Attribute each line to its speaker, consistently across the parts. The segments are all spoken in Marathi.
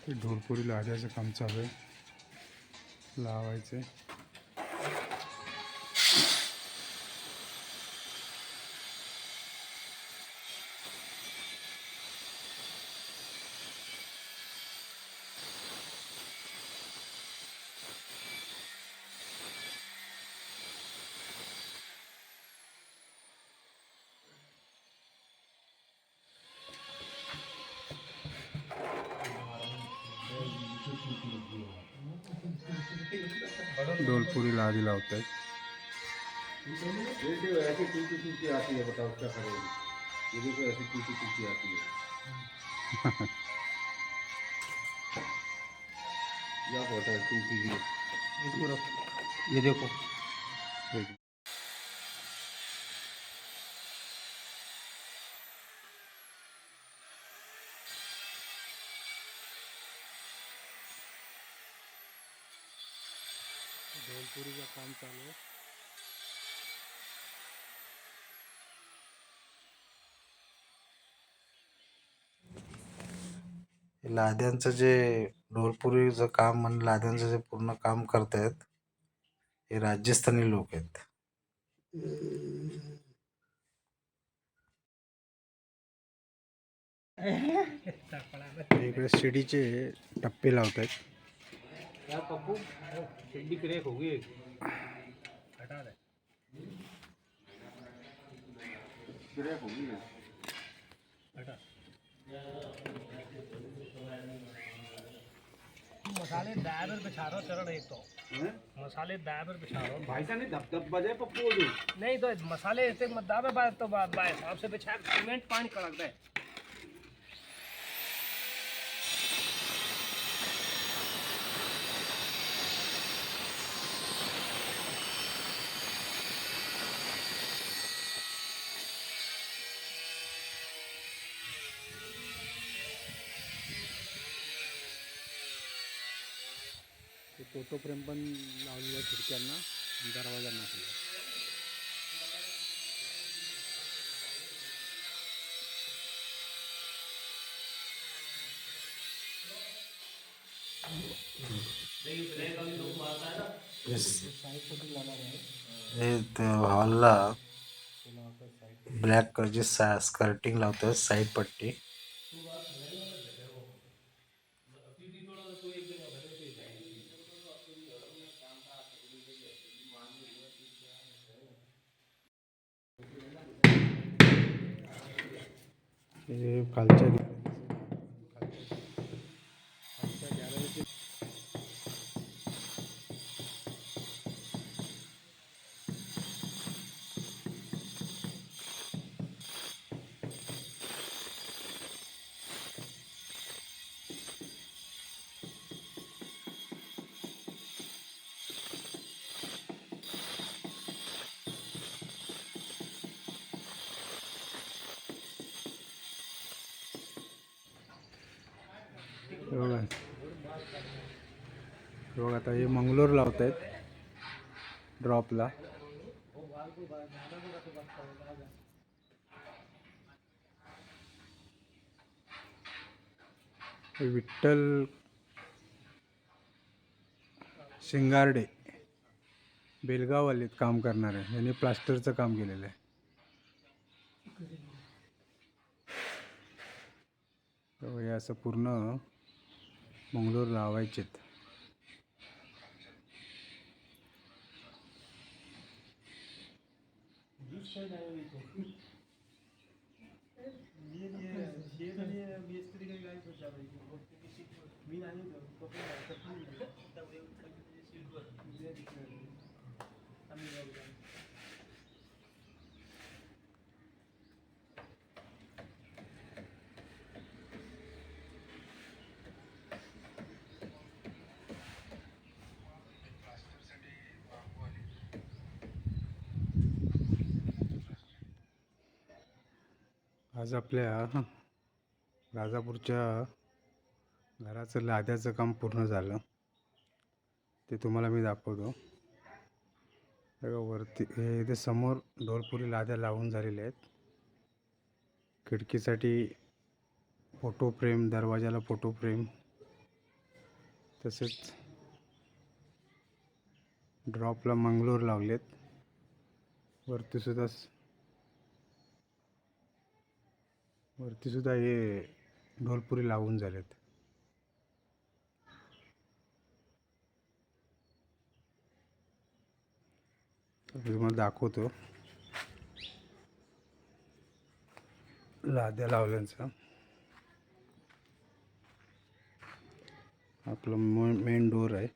Speaker 1: ते ढोलपुरी लाद्याचं काम चालू आहे, लावायचं आहे. ढोलपुरी लादी लावत आहेत.
Speaker 2: ऐसी टूटी टूटी आती है, बताओ क्या करेंगे। ये देखो ऐसी टूटी टूटी आती है। क्या होता है टूटी हुई, इसको रखो, ये देखो।
Speaker 1: ढोलपुरीचं काम चालू आहे. लाद्यांचं जे ढोलपुरीचं काम म्हणजे लाद्यांचं जे पूर्ण काम करतायत हे राजस्थानी लोक आहेत. इकडे शिडीचे टप्पे लावत आहेत.
Speaker 2: क्या पप्पू, सीढ़ी क्रैक हो गई, हटा दे, क्रैक हो गई है, हटा। मसाले दाबर बिछा रहा चरण एक तो मसाले दाबर बिछा रहा भाई साहब ने धप धप बजे पप्पू जो नहीं तो मसाले ऐसे मत दाबे बात तो बात बाय हिसाब से बिछा सीमेंट पानी कड़क दे।
Speaker 1: फोटो फ्रेम पण लावलेलं आहे खिडक्यांना, दरवाजांना. हॉलला ब्लॅक कलरची स्कर्टिंग लावतात, साईड पट्टी. खालच्या गॅलरीची बघा आता हे मंगलोर लावत आहेत ड्रॉपला. विठ्ठल शिंगारडे बेलगाववाले काम करणार आहे, यांनी प्लास्टरचं काम केलेलं आहे. तर हे असं पूर्ण मंगलोर लावायचेत. आज आपल्या राजापूरच्या घराचं लाद्याचं काम पूर्ण झालं, ते तुम्हाला मी दाखवतो. वरती हे इथे समोर ढोलपुरी लाद्या लावून झालेल्या आहेत. खिडकीसाठी फोटो फ्रेम, दरवाजाला फोटो फ्रेम,
Speaker 3: तसेच ड्रॉपला मंगलोर लावलेत. वरतीसुद्धा हे ढोलपुरी लावून झालेत. तुम्हाला दाखवतो लाद्या लावल्यांचा. आपला मेन डोर आहे,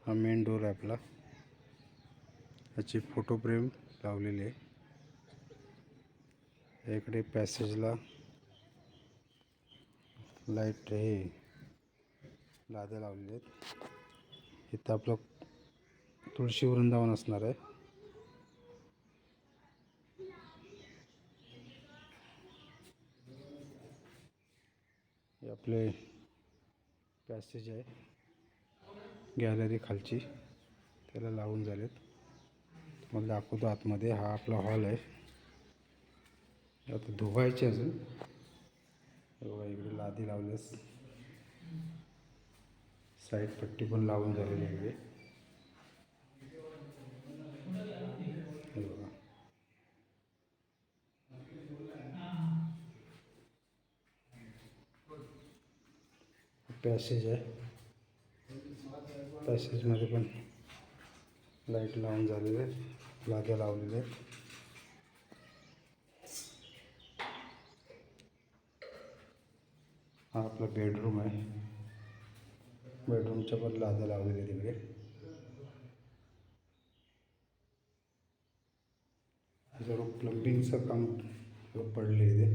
Speaker 3: हा मेन डोर आहे आपला. याची फोटो फ्रेम लावलेली आहे. इकडे पॅसेजला लाईट हे लाद्या लावलेले आहेत. इथं आपलं तुळशी वृंदावन असणार आहे. हे आपले पॅसेज आहे, गॅलरी खालची, त्याला लावून झालेत. तुम्हाला दाखवतो आतमध्ये. हा आपला हॉल आहे. आता धुवायचे अजून. बघा इकडे लादी लावल्यास, साईड पट्टी पण लावून झालेली आहे. हे बघा पॅसेज आहे. पॅसेजमध्ये पण लाईट लावून झालेले आहेत, लाद्या लावलेले आहेत. हा आपला बेडरूम आहे. बेडरूमच्या पण लाद्या लावलेल्या आहेत तिकडे. जरूर प्लंबिंगचं काम पडले ते.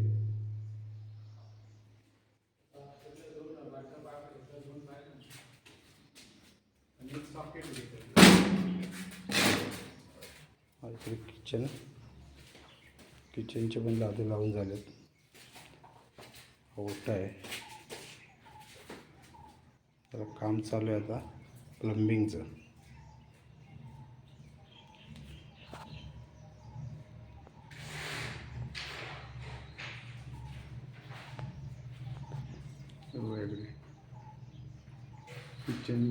Speaker 3: इकडे किचनचे पण लादे लावून झालेत. ओटा आहे, त्याला काम चालू आहे आता प्लंबिंगचं. किचन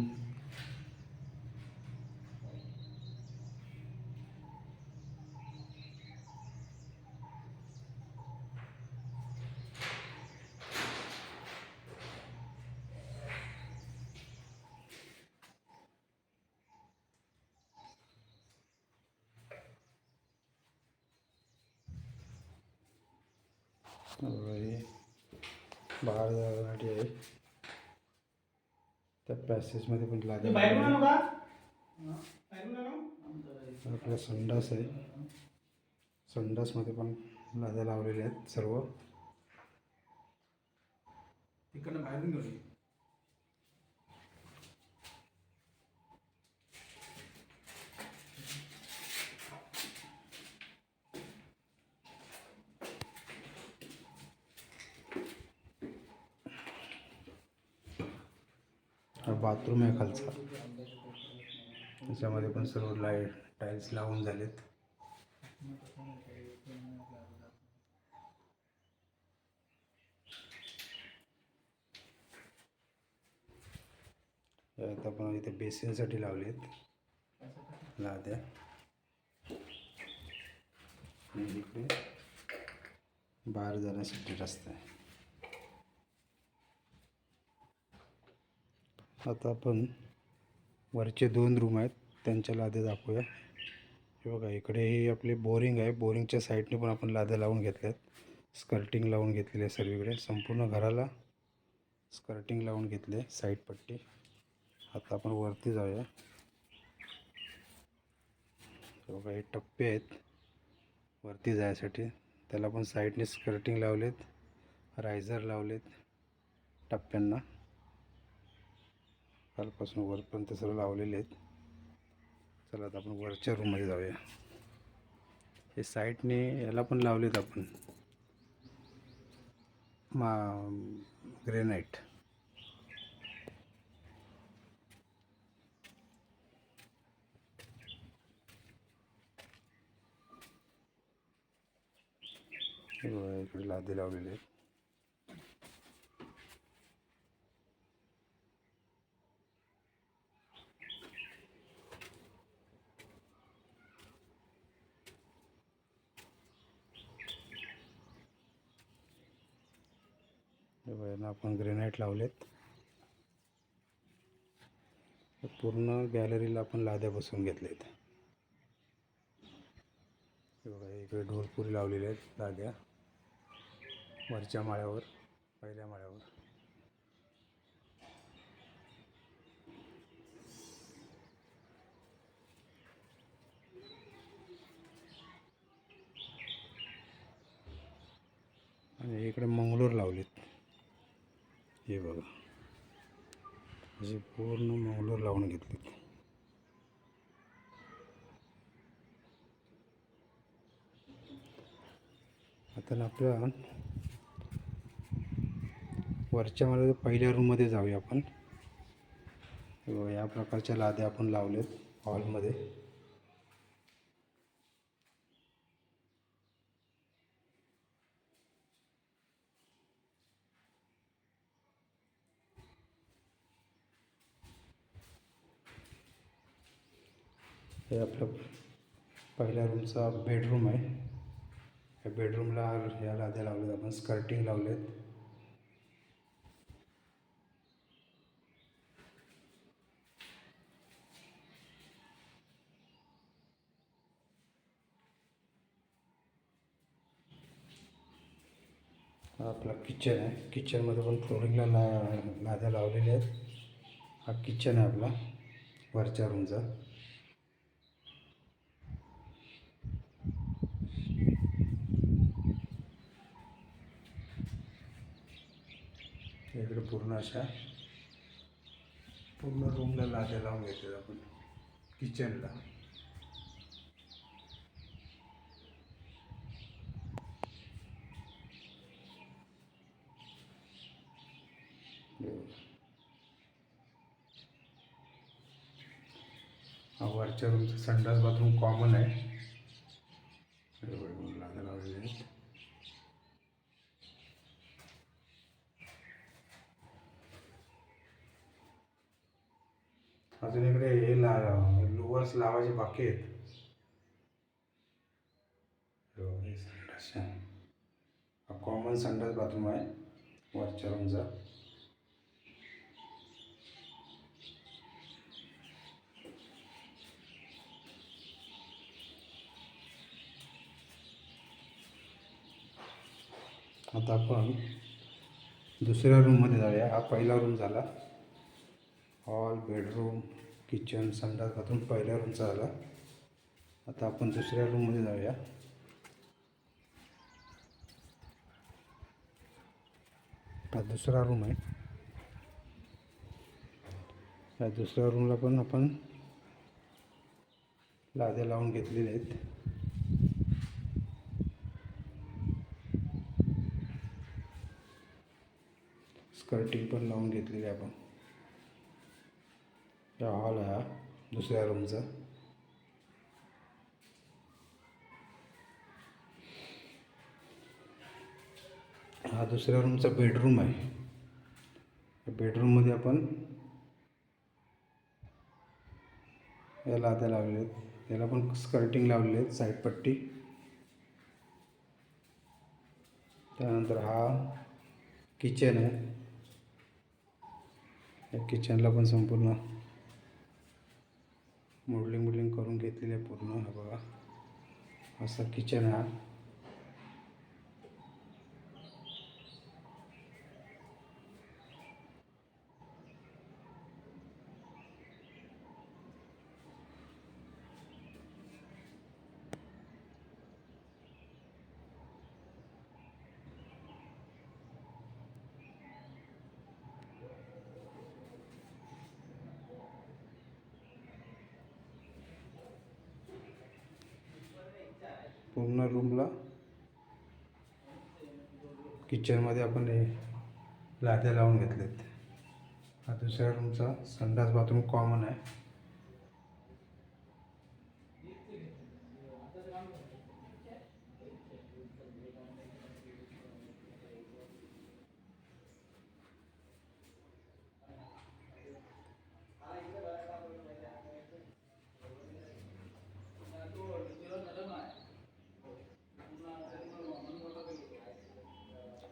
Speaker 3: बाहेर जाण्यासाठी आहे. त्या पॅसेजमध्ये पण लाद्या. आपला संडास आहे, संडासमध्ये पण लाद्या लावलेल्या आहेत सर्व. इकडनं बाहेरून घेऊन बाथरूम आहे खालचा, त्याच्यामध्ये पण सर्व लाईट टाईल्स लावून झालेत. आता पण इथे बेसिनसाठी लावलेत लाद्या. आणि इकडे बाहेर जाण्यासाठी रस्ता आहे. आता आपण वरचे 2 रूम आहेत त्यांच्या लाद्या दाखवूया. हे बघा इकडेही आपली बोरिंग आहे. बोरिंगच्या साईडने पण आपण लाद्या लावून घेतल्यात. स्कर्टिंग लावून घेतलेली आहे सर्वीकडे. संपूर्ण घराला स्कर्टिंग लावून घेतले, साईड पट्टी. आता आपण वरती जाऊया. हे बघा हे टप्पे आहेत वरती जायसाठी, त्याला पण साईडने स्कर्टिंग लावलेत, रायझर लावलेत टप्प्यांना. खालपासून वरपर्यंत सर्व लावलेले आहेत. चला आता आपण वरच्या रूममध्ये जाऊया. हे साईडने याला पण लावलेत आपण ग्रेनाइट. इकडे लादे लावलेले आहेत. हे बघा, यांना आपण ग्रेनाईट लावलेत. पूर्ण गॅलरीला आपण लाद्या बसवून घेतलेत. हे बघा, इकडे ढोलपुरी लावलेल्या आहेत लाद्या वरच्या माळ्यावर, पहिल्या माळ्यावर. आणि इकडे मंगलोर लावलेत. हे बघा, असे पूर्ण मंगलोर लावून घेतलेत. आता आपल्या वरच्या मला पहिल्या रूममध्ये जाऊया आपण. हे बघा, या प्रकारच्या लाद्या आपण लावलेत हॉलमध्ये. हे आपलं पहिल्या रूमचा बेडरूम आहे. या बेडरूमला ह्या लाद्या लावल्यात आपण, स्कर्टिंग लावलेत. हा आपला किचन आहे. किचनमध्ये पण फ्लोरिंगला लाद्या लावलेल्या आहेत. हा किचन आहे आपला वरच्या रूमचा. इकडे पूर्ण अशा पूर्ण रूमला लाद्या लावून घेतल्या आपण किचनला. हा वरच्या रूमचं संडास बाथरूम कॉमन आहे. लाद्या लावलेल्या आहेत. अजून इकडे हे लोअर्स लावायचे बाकी आहेत. हे संडास आहे. हा कॉमन संडास बाथरूम आहे वरच्या रूमचा. आता आपण दुसऱ्या रूममध्ये जाऊया. हा पहिला रूम झाला. हॉल, बेडरूम, किचन, संडास बाथरूम पहिल्या रूमचा झाला. आता आपण दुसऱ्या रूममध्ये जाऊया. हा दुसरा रूम आहे. या दुसऱ्या रूमला पण आपण लाद्या लावून घेतलेल्या आहेत. स्कर्टिंग पण लावून घेतलेली आहे आपण. हा हॉल आहे हा दुसऱ्या रूमचा. हा दुसऱ्या रूमचा बेडरूम आहे. बेडरूममध्ये आपण या लाद्या लावलेल्या आहेत. याला पण स्कर्टिंग लावलेले आहेत, साईड पट्टी. त्यानंतर हा किचन आहे. या किचनला पण संपूर्ण मॉडेलिंग करून घेतलेली आहे पूर्ण. हा बघा, असं किचन आहे. पूर्ण रूमला किचनमध्ये आपण हे लाद्या लावून घेतलेत. हा दुसऱ्या रूमचा संडास बाथरूम कॉमन आहे.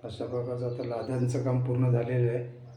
Speaker 3: अशा प्रकारचं आता लाद्यांचं काम पूर्ण झालेलं आहे.